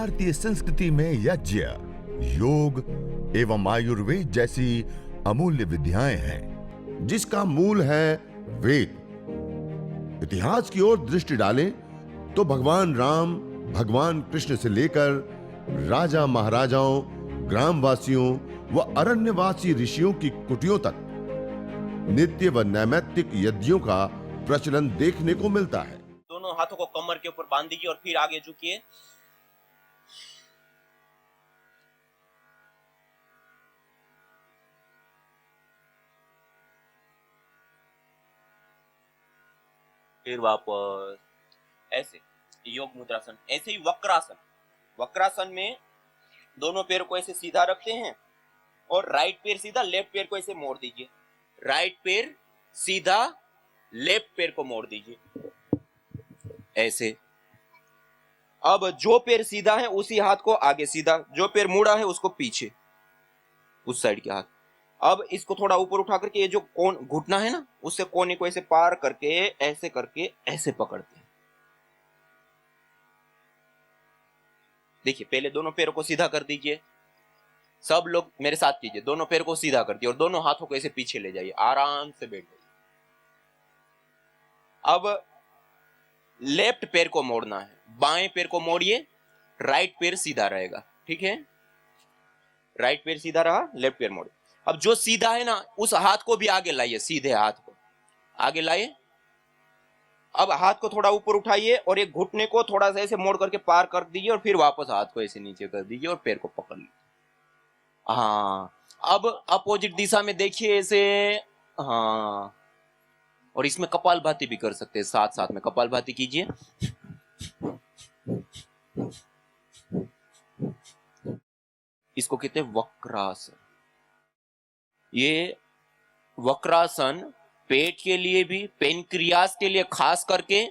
भारतीय संस्कृति में यज्ञ, योग एवं आयुर्वेद जैसी अमूल्य विद्याएं हैं, जिसका मूल है वेद। इतिहास की ओर दृष्टि डालें तो भगवान राम, भगवान कृष्ण से लेकर राजा महाराजाओं, ग्रामवासियों व अरण्यवासी ऋषियों की कुटियों तक नित्य व नैमित्तिक यज्ञों का प्रचलन देखने को मिलता है। दोनों हाथों को कमर के ऊपर बांध दीजिए और फिर आगे झुकिए। फिर वापस ऐसे योग मुद्रासन, ऐसे ही वक्रासन। वक्रासन में दोनों पैर को ऐसे सीधा रखते हैं और राइट पैर सीधा, लेफ्ट पैर को ऐसे मोड़ दीजिए। राइट पैर सीधा, लेफ्ट पैर को मोड़ दीजिए ऐसे। अब जो पैर सीधा है उसी हाथ को आगे सीधा, जो पैर मुड़ा है उसको पीछे, उस साइड के हाथ। अब इसको थोड़ा ऊपर उठा करके ये जो कोन घुटना है ना, उससे कोने को ऐसे पार करके ऐसे पकड़ते हैं। देखिए, पहले दोनों पैरों को सीधा कर दीजिए। सब लोग मेरे साथ कीजिए। दोनों पैरों को सीधा कर दिए और दोनों हाथों को ऐसे पीछे ले जाइए, आराम से बैठ जाइए। अब लेफ्ट पैर को मोड़ना है, बाएं पैर को मोड़िए, राइट पैर सीधा रहेगा। ठीक है, राइट पैर सीधा रहा, लेफ्ट पैर मोड़े। अब जो सीधा है ना, उस हाथ को भी आगे लाइए, सीधे हाथ को आगे लाइए। अब हाथ को थोड़ा ऊपर उठाइए और एक घुटने को थोड़ा सा ऐसे मोड़ करके पार कर दीजिए और फिर वापस हाथ को ऐसे नीचे कर दीजिए और पैर को पकड़ लीजिए। हाँ, अब अपोजिट दिशा में देखिए ऐसे। हाँ, और इसमें कपालभाति भी कर सकते हैं, साथ साथ में कपालभाति कीजिए। इसको कहते हैं वक्रासन। ये वक्रासन पेट के लिए भी, पेनक्रियास के लिए खास करके,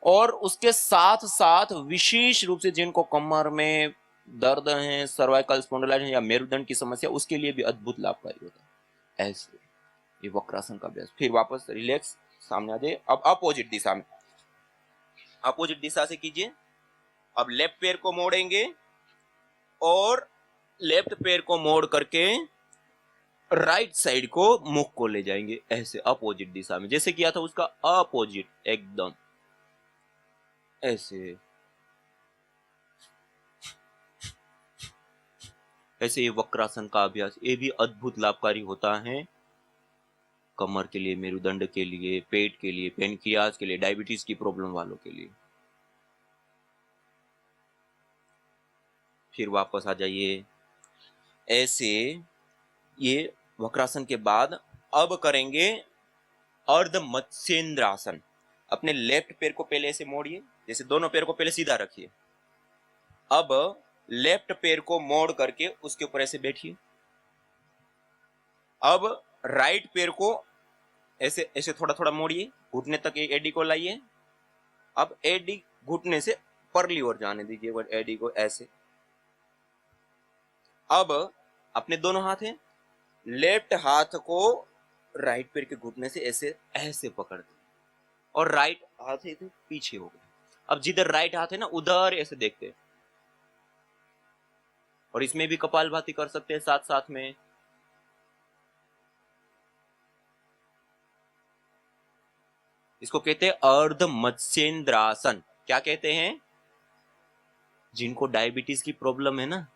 और उसके साथ साथ विशेष रूप से जिनको कमर में दर्द है, सर्वाइकल स्पॉन्डिलाइटिस या मेरुदंड की समस्या, उसके लिए भी अद्भुत लाभकारी होता है। ऐसे ये वक्रासन का अभ्यास। फिर वापस रिलैक्स, सामने आ जाइए। अब अपोजिट दिशा में, अपोजिट दिशा से कीजिए। अब लेफ्ट पैर को मोड़ेंगे और लेफ्ट पैर को मोड़ करके राइट साइड को, मुख को ले जाएंगे ऐसे, अपोजिट दिशा में, जैसे किया था उसका अपोजिट, एकदम ऐसे ऐसे। ये वक्रासन का अभ्यास, ये भी अद्भुत लाभकारी होता है कमर के लिए, मेरुदंड के लिए, पेट के लिए, पेनक्रियास के लिए, डायबिटीज की प्रॉब्लम वालों के लिए। फिर वापस आ जाइए ऐसे। ये वक्रासन के बाद अब करेंगे अर्ध मत्स्येंद्रासन। अपने लेफ्ट पैर को पहले ऐसे मोड़िए, जैसे दोनों पैर को पहले सीधा रखिए। अब लेफ्ट पैर को मोड़ करके उसके ऊपर ऐसे बैठिए। अब राइट पैर को ऐसे ऐसे थोड़ा थोड़ा मोड़िए, घुटने तक एडी को लाइए। अब एडी घुटने से परली ओर जाने दीजिए, एडी को ऐसे। अब अपने दोनों हाथ हैं, लेफ्ट हाथ को राइट पैर के घुटने से ऐसे ऐसे पकड़ दे और राइट हाथ ऐसे पीछे हो गया। अब जिधर राइट हाथ है ना, उधर ऐसे देखते हैं। और इसमें भी कपालभाति कर सकते हैं साथ साथ में। इसको कहते हैं अर्ध मत्स्येंद्रासन। क्या कहते हैं? जिनको डायबिटीज की प्रॉब्लम है ना,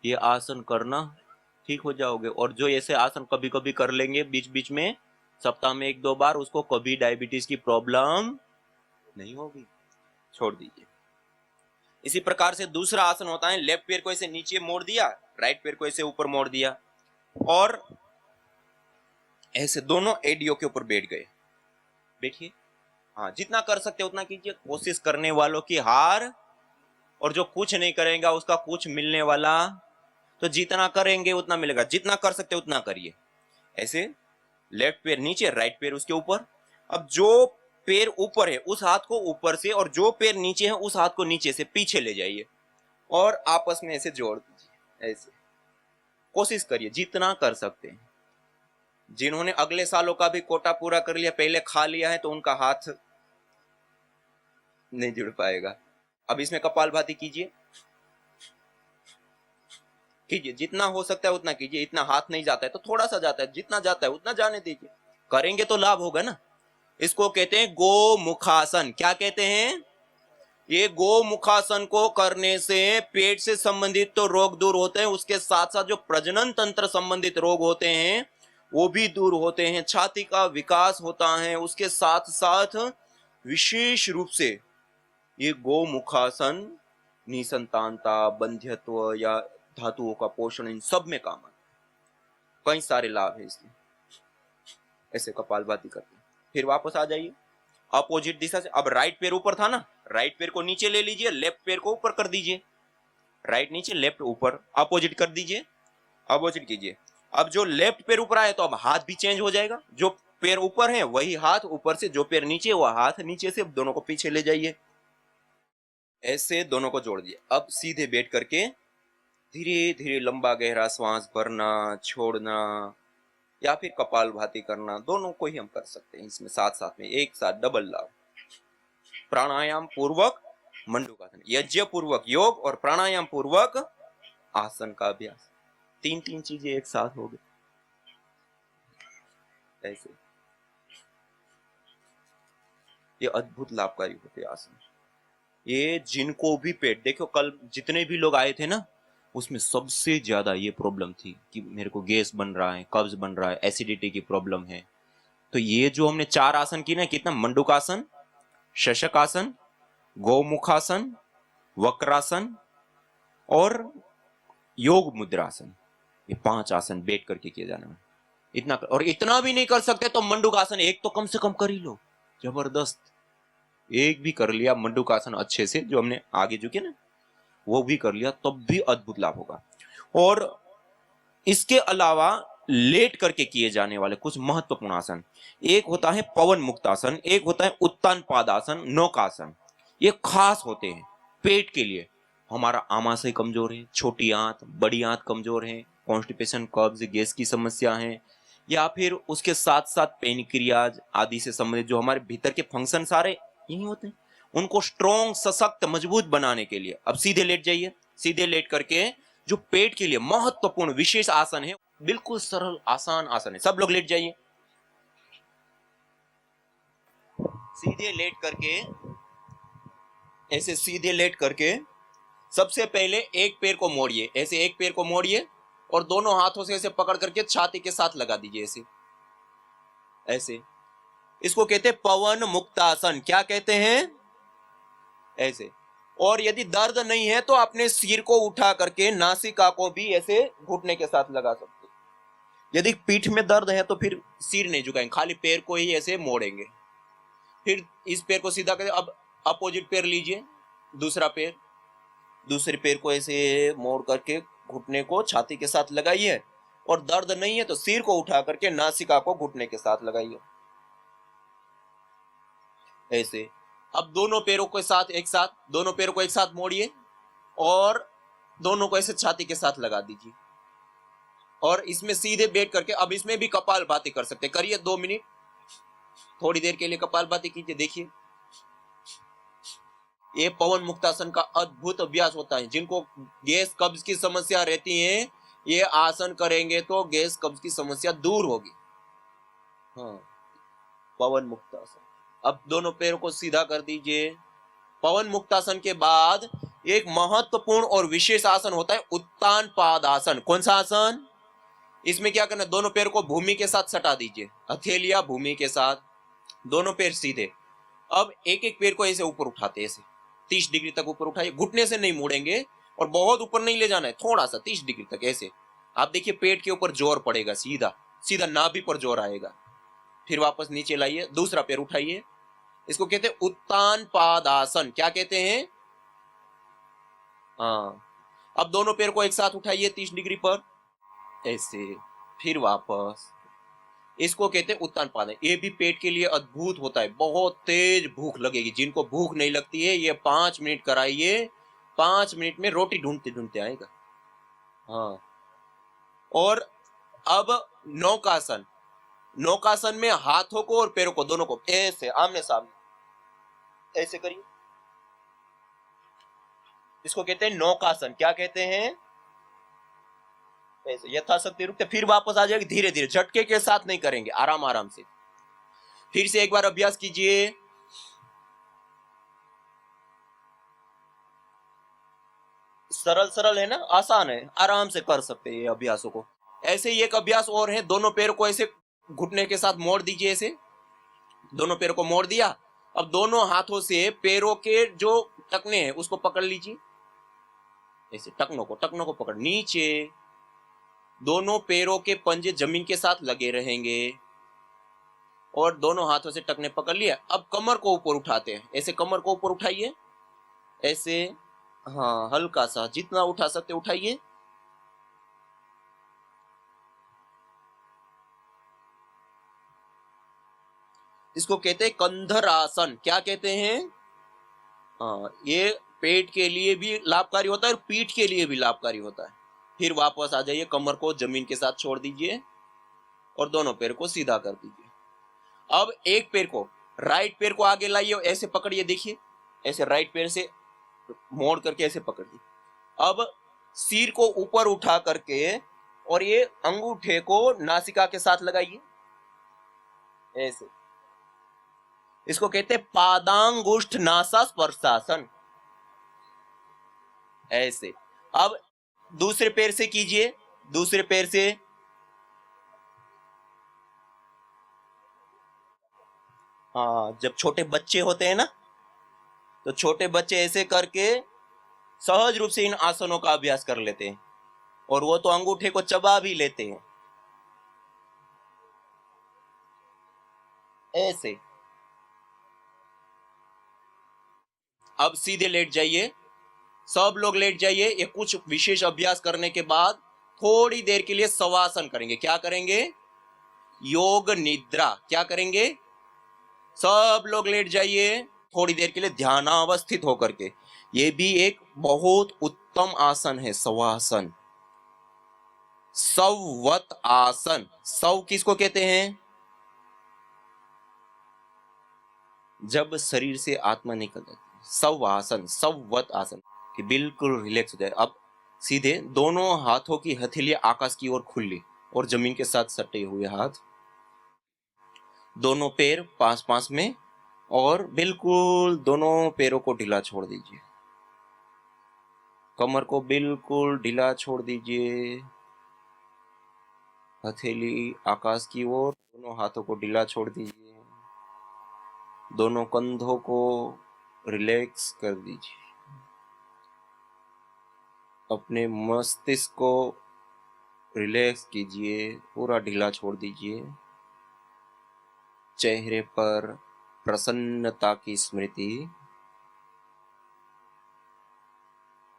ये आसन करना, ठीक हो जाओगे। और जो ऐसे आसन कभी कभी कर लेंगे बीच बीच में, सप्ताह में 1-2 बार, उसको कभी डायबिटीज की प्रॉब्लम नहीं होगी, छोड़ दीजिए। इसी प्रकार से दूसरा आसन होता है, लेफ्ट पैर को ऐसे नीचे मोड़ दिया, राइट पैर को ऐसे ऊपर मोड़ दिया और ऐसे दोनों एडियो के ऊपर बैठ गए। बैठिए। हाँ, जितना कर सकते उतना कीजिए। कोशिश करने वालों की हार, और जो कुछ नहीं करेगा उसका कुछ मिलने वाला। तो जितना करेंगे उतना मिलेगा, जितना कर सकते उतना करिए। ऐसे लेफ्ट पैर नीचे, राइट पैर उसके ऊपर। अब जो पैर ऊपर है उस हाथ को ऊपर से, और जो पैर नीचे है उस हाथ को नीचे से पीछे ले जाइए और आपस में ऐसे जोड़ दीजिए। ऐसे कोशिश करिए जितना कर सकते हैं। जिन्होंने अगले सालों का भी कोटा पूरा कर लिया, पहले खा लिया है, तो उनका हाथ नहीं जुड़ पाएगा। अब इसमें कपालभाति कीजिए। कीजिए, जितना हो सकता है उतना कीजिए। इतना हाथ नहीं जाता है तो थोड़ा सा जाता है, जितना जाता है उतना जाने दीजिए, करेंगे तो लाभ होगा ना। इसको कहते हैं गोमुखासन। क्या कहते हैं? ये गोमुखासन को करने से पेट से संबंधित तो रोग दूर होते हैं, उसके साथ साथ जो प्रजनन तंत्र संबंधित रोग होते हैं वो भी दूर होते हैं, छाती का विकास होता है। उसके साथ साथ विशेष रूप से ये गोमुखासन निसंतानता, बंध्यत्व या धातुओं का पोषण, इन सब में काम आता है। कई सारे लाभ है इसलिए ऐसे कपालभाति करते हैं। फिर वापस आ जाइए अपोजिट दिशा से। अब राइट पैर ऊपर था ना, राइट पैर को नीचे ले लीजिए, लेफ्ट पैर को ऊपर कर दीजिए। राइट नीचे, लेफ्ट ऊपर, अपोजिट कर दीजिए, अपोजिट कीजिए। अब जो लेफ्ट पैर ऊपर आए तो अब हाथ भी चेंज हो जाएगा। जो पैर ऊपर है वही हाथ ऊपर से, जो पैर नीचे वह हाथ नीचे से। दोनों को पीछे ले जाइए, ऐसे दोनों को जोड़ दिए। अब सीधे बैठ करके धीरे धीरे लंबा गहरा श्वास भरना, छोड़ना, या फिर कपालभाति करना, दोनों को ही हम कर सकते हैं इसमें साथ साथ में, एक साथ डबल लाभ। प्राणायाम पूर्वक मंडूकासन, यज्ञ पूर्वक योग और प्राणायाम पूर्वक आसन का अभ्यास, तीन तीन चीजें एक साथ हो गई ऐसे। ये अद्भुत लाभकारी होते आसन। ये जिनको भी पेट, देखो कल जितने भी लोग आए थे ना, उसमें सबसे ज्यादा ये प्रॉब्लम थी कि मेरे को गैस बन रहा है, कब्ज बन रहा है, एसिडिटी की प्रॉब्लम है। तो ये जो हमने 4 आसन की ना, कितना, मंडूकासन, शशकासन, गोमुखासन, वक्रासन और योग मुद्रासन, ये 5 आसन बैठ करके किए जाना है। इतना और इतना भी नहीं कर सकते तो मंडूकासन एक तो कम से कम कर ही लो। जबरदस्त, एक भी कर लिया मंडूकासन अच्छे से, जो हमने आगे झुके ना वो भी कर लिया, तब भी अद्भुत लाभ होगा। और इसके अलावा लेट करके किए जाने वाले कुछ महत्वपूर्ण आसन, एक होता है पवन मुक्तासन, एक होता है उत्तान पादासन, नौकासन। ये खास होते हैं पेट के लिए। हमारा आमाशय कमजोर है, छोटी आंत, बड़ी आंत कमजोर है, कॉन्स्टिपेशन, कब्ज, गैस की समस्या है, या फिर उसके साथ साथ पेनक्रियाज आदि से संबंधित जो हमारे भीतर के फंक्शन सारे यही होते हैं, उनको स्ट्रॉन्ग, सशक्त, मजबूत बनाने के लिए अब सीधे लेट जाइए। सीधे लेट करके जो पेट के लिए महत्वपूर्ण विशेष आसन है, बिल्कुल सरल आसान आसन है, सब लोग लेट जाइए। सीधे लेट करके, ऐसे सीधे लेट करके सबसे पहले एक पैर को मोड़िए, ऐसे एक पैर को मोड़िए और दोनों हाथों से ऐसे पकड़ करके छाती के साथ लगा दीजिए, ऐसे ऐसे। इसको कहते हैं पवन मुक्तासन। क्या कहते हैं? ऐसे। और यदि दर्द नहीं है तो अपने सिर को उठा करके नासिका को भी ऐसे घुटने के साथ लगा सकते। यदि पीठ में दर्द है तो फिर सिर नहीं झुकाएंगे, खाली पैर को ही ऐसे मोड़ेंगे। फिर इस पैर को सीधा करके अब अपोजिट पैर लीजिए, दूसरा पैर, दूसरे पैर को ऐसे मोड़ करके घुटने को छाती के साथ लगाइए। और दर्द नहीं है तो सिर को उठा करके नासिका को घुटने के साथ लगाइए, ऐसे। अब दोनों पैरों के साथ एक साथ, दोनों पैरों को एक साथ मोड़िए और दोनों को ऐसे छाती के साथ लगा दीजिए। और इसमें सीधे बैठ करके अब इसमें भी कपालभाति कर सकते, करिए 2 मिनट, थोड़ी देर के लिए कपालभाति कीजिए। देखिए ये पवन मुक्तासन का अद्भुत अभ्यास होता है। जिनको गैस कब्ज की समस्या रहती है, ये आसन करेंगे तो गैस कब्ज की समस्या दूर होगी। हाँ, पवन मुक्तासन। अब दोनों पैरों को सीधा कर दीजिए। पवन मुक्तासन के बाद एक महत्वपूर्ण और विशेष आसन होता है उत्तान पादासन। कौन सा आसन? इसमें क्या करना, दोनों पैर को भूमि के साथ सटा दीजिए, हथेलियां भूमि के साथ, दोनों पैर सीधे। अब एक एक पैर को ऐसे ऊपर उठाते, ऐसे 30 डिग्री तक ऊपर उठाइए, घुटने से नहीं मोड़ेंगे और बहुत ऊपर नहीं ले जाना है, थोड़ा सा 30 डिग्री तक ऐसे। आप देखिए पेट के ऊपर जोर पड़ेगा, सीधा सीधा नाभि पर जोर आएगा। फिर वापस नीचे लाइए, दूसरा पैर उठाइए, इसको कहते हैं उत्तान पादासन। क्या कहते हैं? हाँ। अब दोनों पैर को एक साथ उठाइए 30 डिग्री पर, ऐसे। फिर वापस, इसको कहते हैं उत्तान पादासन। ये भी पेट के लिए अद्भुत होता है। बहुत तेज भूख लगेगी, जिनको भूख नहीं लगती है ये 5 मिनट कराइए, 5 मिनट में रोटी ढूंढते ढूंढते आएगा। हाँ। और अब नौकासन। नौकासन में हाथों को और पैरों को दोनों को ऐसे आमने सामने ऐसे करिए, इसको कहते हैं नौकासन। क्या कहते हैं? ऐसे यथाशक्ति रुकते, फिर वापस आ जाएगी धीरे धीरे, झटके के साथ नहीं करेंगे, आराम आराम से। फिर से एक बार अभ्यास कीजिए। सरल सरल है ना, आसान है, आराम से कर सकते हैं ये अभ्यासों को। ऐसे ही एक अभ्यास और है, दोनों पैर को ऐसे घुटने के साथ मोड़ दीजिए, ऐसे दोनों पैरों को मोड़ दिया। अब दोनों हाथों से पैरों के जो टखने हैं उसको पकड़ लीजिए, ऐसे टखनों को पकड़, नीचे दोनों पैरों के पंजे जमीन के साथ लगे रहेंगे और दोनों हाथों से टखने पकड़ लिया। अब कमर को ऊपर उठाते हैं, ऐसे कमर को ऊपर उठाइए, ऐसे, हाँ हल्का सा, जितना उठा सकते उठाइए। इसको कहते हैं कंधर आसन। क्या कहते हैं? हाँ, ये पेट के लिए भी लाभकारी होता है और पीठ के लिए भी लाभकारी होता है। फिर वापस आ जाइए, कमर को जमीन के साथ छोड़ दीजिए और दोनों पैर को सीधा कर दीजिए। अब एक पैर को, राइट पैर को आगे लाइए, ऐसे पकड़िए, देखिए ऐसे राइट पैर से मोड़ करके ऐसे पकड़िए। अब सिर को ऊपर उठा करके और ये अंगूठे को नासिका के साथ लगाइए, ऐसे। इसको कहते हैं पादांगुष्ठ नासा स्पर्शासन, ऐसे। अब दूसरे पैर से कीजिए, दूसरे पैर से, हाँ जब छोटे बच्चे होते हैं ना, तो छोटे बच्चे ऐसे करके सहज रूप से इन आसनों का अभ्यास कर लेते हैं और वो तो अंगूठे को चबा भी लेते हैं, ऐसे। अब सीधे लेट जाइए, सब लोग लेट जाइए। ये कुछ विशेष अभ्यास करने के बाद थोड़ी देर के लिए शवासन करेंगे। क्या करेंगे? योग निद्रा। क्या करेंगे? सब लोग लेट जाइए थोड़ी देर के लिए ध्यानावस्थित होकर के। ये भी एक बहुत उत्तम आसन है, शवासन, सववत आसन। सव किसको कहते हैं? जब शरीर से आत्मा निकल जाती है, सव आसन, सववत आसन, कि बिल्कुल रिलैक्स हो जाए। अब सीधे दोनों हाथों की हथेलियां आकाश की ओर खुली और जमीन के साथ सटे हुए हाथ, दोनों पैर पास पास में, और बिल्कुल दोनों पैरों को ढीला छोड़ दीजिए। कमर को बिल्कुल ढीला छोड़ दीजिए, हथेली आकाश की ओर, दोनों हाथों को ढीला छोड़ दीजिए, दोनों कंधों को रिलैक्स कर दीजिए। अपने मस्तिष्क को रिलैक्स कीजिए, पूरा ढीला छोड़ दीजिए। चेहरे पर प्रसन्नता की स्मृति।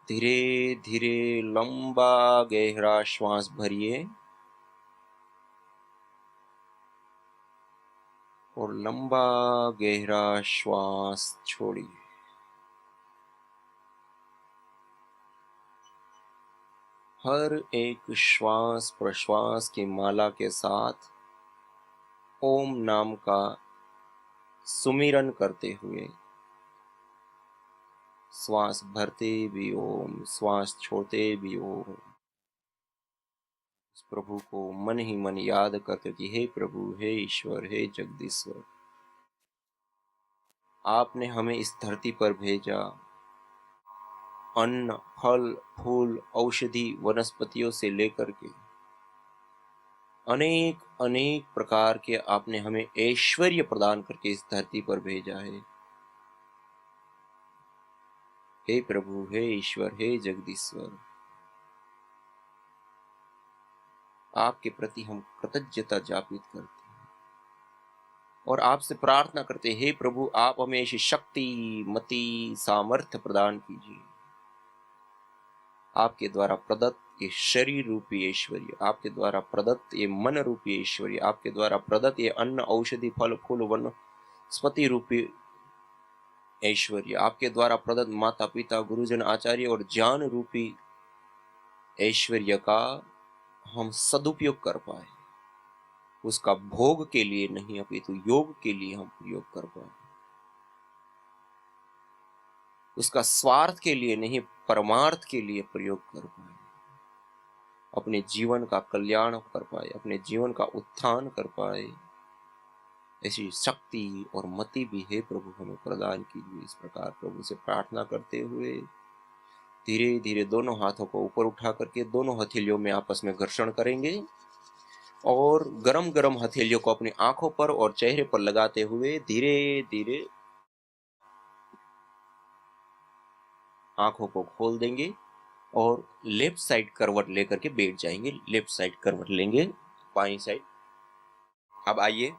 धीरे धीरे लंबा गहरा श्वास भरिए और लंबा गहरा श्वास छोड़िए। हर एक श्वास प्रश्वास की माला के साथ ओम नाम का सुमिरन करते हुए श्वास भरते भी ओम, श्वास छोड़ते भी ओम। उस प्रभु को मन ही मन याद करते कि हे प्रभु, हे ईश्वर, हे जगदीश्वर, आपने हमें इस धरती पर भेजा, अन्न फल फूल औषधि वनस्पतियों से लेकर के अनेक अनेक प्रकार के आपने हमें ऐश्वर्य प्रदान करके इस धरती पर भेजा है। हे प्रभु, हे ईश्वर, हे जगदीश्वर, आपके प्रति हम कृतज्ञता ज्ञापित करते हैं और आपसे प्रार्थना करते हैं, हे प्रभु, आप हमें ऐसी शक्ति मति सामर्थ्य प्रदान कीजिए। आपके द्वारा प्रदत्त ये शरीर रूपी ऐश्वर्य, आपके द्वारा प्रदत्त ये मन रूपी ऐश्वर्य, आपके द्वारा प्रदत्त ये अन्न औषधि फल फूल वनस्पति रूपी ऐश्वर्य, आपके द्वारा प्रदत्त माता पिता गुरुजन आचार्य और ज्ञान रूपी ऐश्वर्य का हम सदुपयोग कर पाए, उसका भोग के लिए नहीं अपितु योग के लिए हम प्रयोग कर पाए, उसका स्वार्थ के लिए नहीं परमार्थ के लिए प्रयोग कर पाए। अपने जीवन का कल्याण कर पाए, अपने जीवन का उत्थान कर पाए, ऐसी शक्ति और मति भी हे प्रभु हमें प्रदान कीजिए। इस प्रकार प्रभु से प्रार्थना करते हुए धीरे धीरे दोनों हाथों को ऊपर उठा करके दोनों हथेलियों में आपस में घर्षण करेंगे और गरम गरम हथेलियों को अपनी आंखों पर और चेहरे पर लगाते हुए धीरे धीरे आंखों को खोल देंगे और लेफ्ट साइड करवट लेकर के बैठ जाएंगे। लेफ्ट साइड करवट लेंगे, बाईं साइड। अब आइए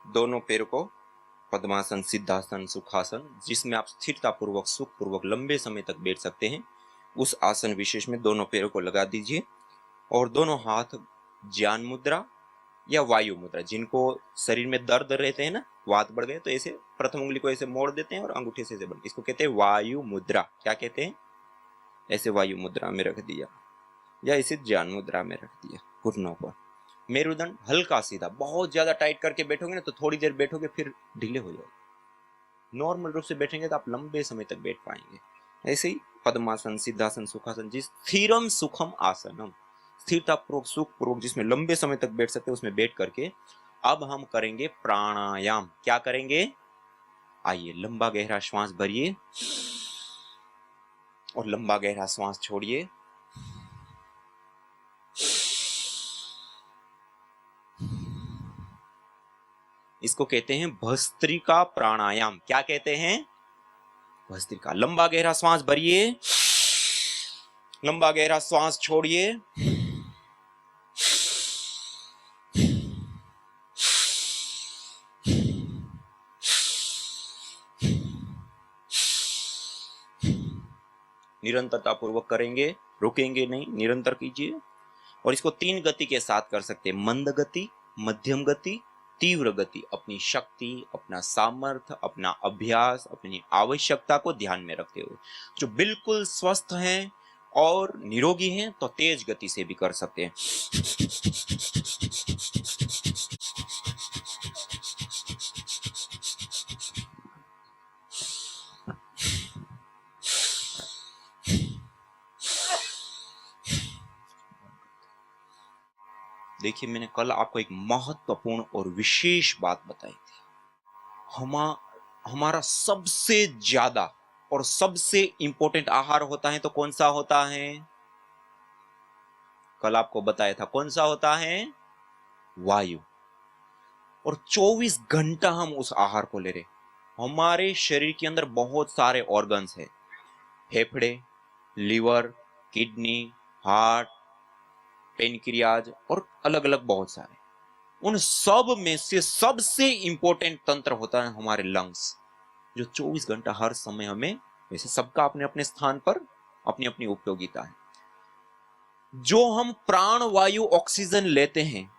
दोनों पैरों को पद्मासन, सिद्धासन, सुखासन, जिसमें आप स्थिरता पूर्वक सुख पूर्वक लंबे समय तक बैठ सकते हैं, उस आसन विशेष में दोनों पैरों को लगा दीजिए और दोनों हाथ ज्ञान मुद्रा या वायु मुद्रा, जिनको शरीर में दर्द रहते हैं ना, वात बढ़ गए, तो ऐसे प्रथम उंगली को ऐसे मोड़ देते हैं और अंगूठे से ऐसे बढ़, इसको कहते हैं वायु मुद्रा। क्या कहते हैं? ऐसे वायु मुद्रा में रख दिया या इसे ज्ञान मुद्रा में रख दिया घुटनों पर। मेरुदंड हल्का सीधा, बहुत ज्यादा टाइट करके बैठोगे ना तो थोड़ी देर बैठोगे फिर ढीले हो जाओगे। नॉर्मल रूप से बैठेंगे तो आप लंबे समय तक बैठ पाएंगे। ऐसे ही पद्मासन, सिद्धासन, सुखासन, जिस स्थिरम सुखम आसनम, स्थिरता पूर्वक सुख पूर्वक जिसमें लंबे समय तक बैठ सकते हैं, उसमें बैठ करके अब हम करेंगे प्राणायाम। क्या करेंगे? आइए लंबा गहरा श्वास भरिए और लंबा गहरा श्वास छोड़िए। इसको कहते हैं भस्त्रिका प्राणायाम। क्या कहते हैं? भस्त्रिका। लंबा गहरा श्वास भरिए, लंबा गहरा श्वास छोड़िए। निरंतरता पूर्वक करेंगे, रुकेंगे नहीं, निरंतर कीजिए। और इसको 3 गति के साथ कर सकते हैं, मंद गति, मध्यम गति, तीव्र गति। अपनी शक्ति, अपना सामर्थ्य, अपना अभ्यास, अपनी आवश्यकता को ध्यान में रखते हुए। जो बिल्कुल स्वस्थ हैं और निरोगी हैं तो तेज गति से भी कर सकते हैं। देखिए, मैंने कल आपको एक महत्वपूर्ण और विशेष बात बताई थी। हमारा सबसे ज्यादा और सबसे इंपॉर्टेंट आहार होता है तो कौन सा होता है? कल आपको बताया था कौन सा होता है? वायु। और 24 घंटा हम उस आहार को ले रहे। हमारे शरीर के अंदर बहुत सारे ऑर्गन्स हैं, फेफड़े, लीवर, किडनी, हार्ट, पेनक्रियाज और अलग अलग बहुत सारे। उन सब में से सबसे इंपॉर्टेंट तंत्र होता है हमारे लंग्स, जो 24 घंटा हर समय हमें, वैसे सबका अपने अपने स्थान पर अपनी अपनी उपयोगिता है। जो हम प्राण वायु ऑक्सीजन लेते हैं,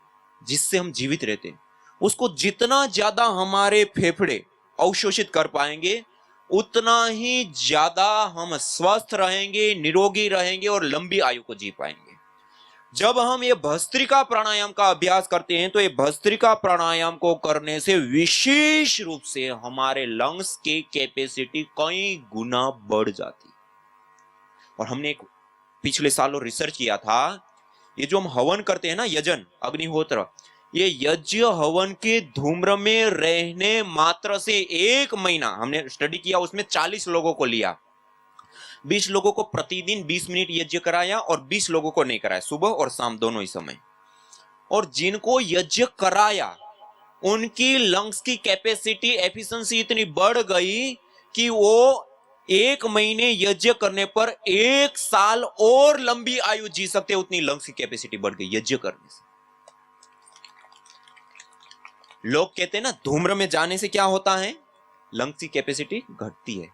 जिससे हम जीवित रहते हैं, उसको जितना ज्यादा हमारे फेफड़े अवशोषित कर पाएंगे, उतना ही ज्यादा हम स्वस्थ रहेंगे, निरोगी रहेंगे और लंबी आयु को जी पाएंगे। जब हम ये भस्त्रिका प्राणायाम का अभ्यास करते हैं तो ये भस्त्रिका प्राणायाम को करने से विशेष रूप से हमारे लंग्स की कैपेसिटी कई गुना बढ़ जाती। और हमने एक पिछले सालों रिसर्च किया था, ये जो हम हवन करते हैं ना, यजन, अग्निहोत्र, ये यज्ञ हवन के धूम्र में रहने मात्र से 1 महीना हमने स्टडी किया, उसमें 40 लोगों को लिया। 20 लोगों को प्रतिदिन 20 मिनट यज्ञ कराया और 20 लोगों को नहीं कराया, सुबह और शाम दोनों ही समय। और जिनको यज्ञ कराया उनकी लंग्स की कैपेसिटी, एफिशिएंसी इतनी बढ़ गई कि वो 1 महीने यज्ञ करने पर 1 साल और लंबी आयु जी सकते, उतनी लंग्स की कैपेसिटी बढ़ गई यज्ञ करने से। लोग कहते हैं ना, धूम्र में जाने से क्या होता है? लंग्स की कैपेसिटी घटती है।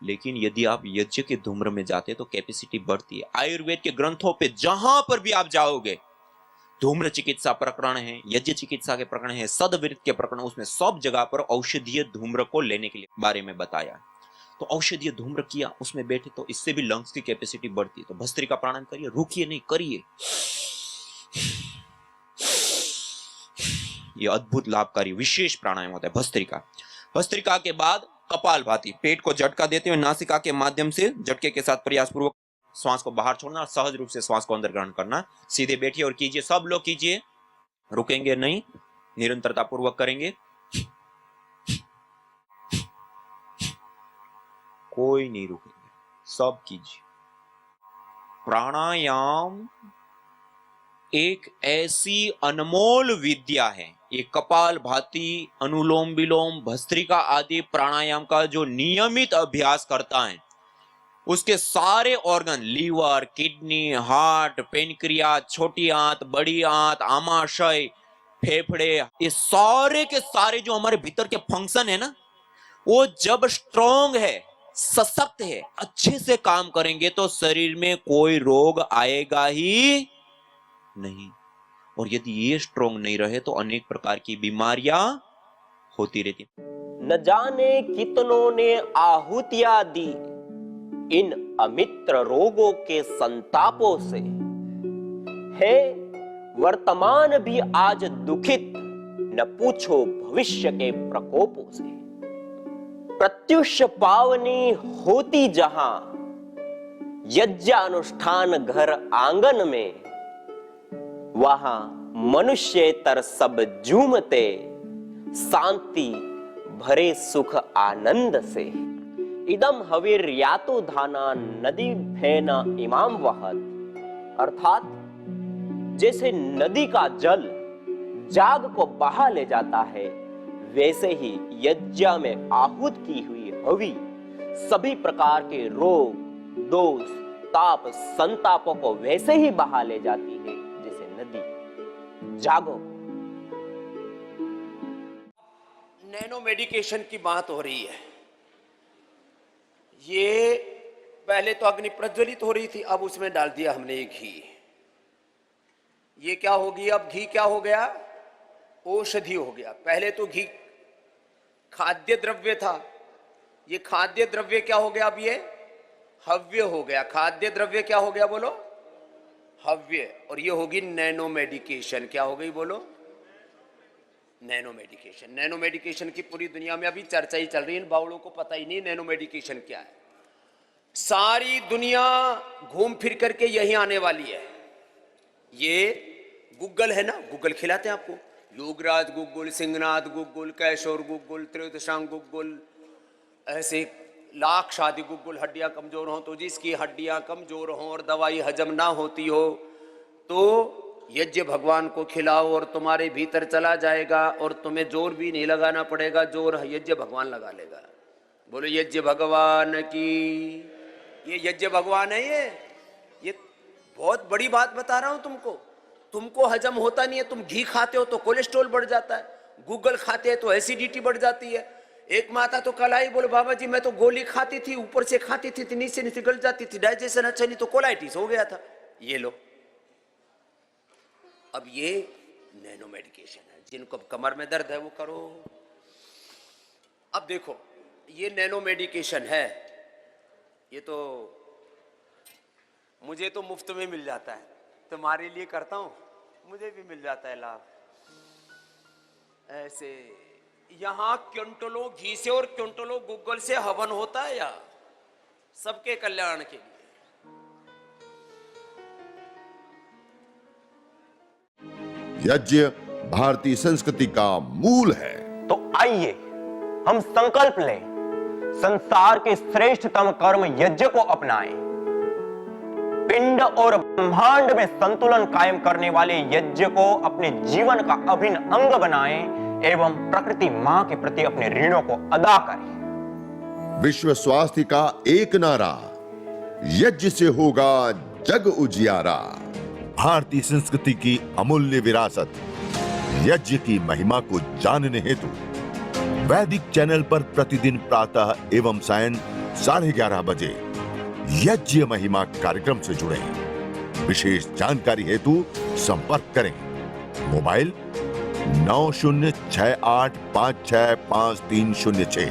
लेकिन यदि आप यज्ञ के धूम्र में जाते तो कैपेसिटी बढ़ती है। आयुर्वेद के ग्रंथों पे जहां पर भी आप जाओगे, धूम्र चिकित्सा प्रकरण है, यज्ञ चिकित्सा के प्रकरण है, सदवृत्त के प्रकरण, उसमें सब जगह पर औषधीय धूम्र को लेने के लिए बारे में बताया। तो औषधीय धूम्र किया, उसमें बैठे तो इससे भी लंग्स की कैपेसिटी बढ़ती है। तो भस्त्रिका प्राणायाम करिए, रुकिए नहीं, करिए। ये अद्भुत लाभकारी विशेष प्राणायाम होता है भस्त्रिका। भस्त्रिका के बाद कपालभाति, पेट को झटका देते हुए नासिका के माध्यम से झटके के साथ प्रयासपूर्वक श्वास को बाहर छोड़ना और सहज रूप से श्वास को अंदर ग्रहण करना। सीधे बैठिए और कीजिए, सब लोग कीजिए, रुकेंगे नहीं, निरंतरता पूर्वक करेंगे। कोई नहीं रुकेंगे, सब कीजिए। प्राणायाम एक ऐसी अनमोल विद्या है, ये कपाल भाती, अनुलोम विलोम, भस्त्रिका आदि प्राणायाम का जो नियमित अभ्यास करता है, उसके सारे organ, liver, kidney, heart, pancreas, छोटी आंत, बड़ी आंत, आमाशय, फेफड़े, ये सारे के सारे जो हमारे भीतर के फंक्शन है ना, वो जब स्ट्रॉन्ग है, सशक्त है, अच्छे से काम करेंगे तो शरीर में कोई रोग आएगा ही नहीं। और यदि ये स्ट्रॉन्ग नहीं रहे तो अनेक प्रकार की बीमारियां होती रहती। न जाने कितनों ने आहुतियां दी इन अमित्र रोगों के संतापों से, है वर्तमान भी आज दुखित, न पूछो भविष्य के प्रकोपों से। प्रत्युष पावनी होती जहां यज्ञानुष्ठान घर आंगन में, वहां मनुष्य तर सब झूमते शांति भरे सुख आनंद से। इदम हवीर यातु धाना नदी फेना इमाम वहत, अर्थात जैसे नदी का जल जाग को बहा ले जाता है, वैसे ही यज्ञ में आहूत की हुई हवि सभी प्रकार के रोग, दोष, ताप, संतापों को वैसे ही बहा ले जाती है जैसे नदी। जागो। नैनो मेडिकेशन की बात हो रही है। ये पहले तो अग्नि प्रज्वलित हो रही थी, अब उसमें डाल दिया हमने ये घी। ये क्या होगी अब? घी क्या हो गया? औषधि हो गया। पहले तो घी खाद्य द्रव्य था, ये खाद्य द्रव्य क्या हो गया? अब ये हव्य हो गया। खाद्य द्रव्य क्या हो गया बोलो? हव्य। और ये होगी नैनो मेडिकेशन। क्या हो गई बोलो? Nano medication. नैनो मेडिकेशन की पूरी दुनिया में अभी चर्चा ही चल रही है, इन बावड़ों को पता ही नहीं नैनो मेडिकेशन क्या है। सारी दुनिया घूम फिर करके यही आने वाली है। ये गूगल है ना, गूगल खिलाते हैं आपको, Yograj Google, Singhnath Google, Kaishor Google, त्रियोदशांग गूगल, ऐसे लाख शादी गूगल। हड्डियां कमजोर हो तो जिसकी हड्डियां कमजोर हो और दवाई हजम ना होती हो तो यज्ञ भगवान को खिलाओ और तुम्हारे भीतर चला जाएगा और तुम्हें जोर भी नहीं लगाना पड़ेगा, जोर यज्ञ भगवान लगा लेगा। बोलो यज्ञ भगवान की। ये यज्ञ भगवान है। ये बहुत बड़ी बात बता रहा हूं तुमको हजम होता नहीं है। तुम घी खाते हो तो कोलेस्ट्रॉल बढ़ जाता है, गूगल खाते हैं तो एसिडिटी बढ़ जाती है। एक माता तो कल आई, बोले बाबा जी मैं तो गोली खाती थी, ऊपर से खाती थी, नीचे नीचे गल जाती थी, डाइजेशन अच्छा नहीं तो कोलाइटिस हो गया था। ये लो, अब ये नैनो मेडिकेशन है। जिनको कमर में दर्द है वो करो। अब देखो ये नैनो मेडिकेशन है, ये तो मुझे तो मुफ्त में मिल जाता है, तुम्हारे लिए करता हूं, मुझे भी मिल जाता है लाभ। ऐसे यहां क्विंटलों घी से और क्विंटलों गूगल से हवन होता है या सबके कल्याण के लिए। यज्ञ भारतीय संस्कृति का मूल है। तो आइए हम संकल्प लें, संसार के श्रेष्ठतम कर्म यज्ञ को अपनाएं। पिंड और ब्रह्मांड में संतुलन कायम करने वाले यज्ञ को अपने जीवन का अभिन्न अंग बनाएं एवं प्रकृति मां के प्रति अपने ऋणों को अदा करें। विश्व स्वास्थ्य का एक नारा, यज्ञ से होगा जग उजियारा। भारतीय संस्कृति की अमूल्य विरासत यज्ञ की महिमा को जानने हेतु वैदिक चैनल पर प्रतिदिन प्रातः एवं सायं 11:30 बजे यज्ञ महिमा कार्यक्रम से जुड़े। विशेष जानकारी हेतु संपर्क करें। मोबाइल 9068565306।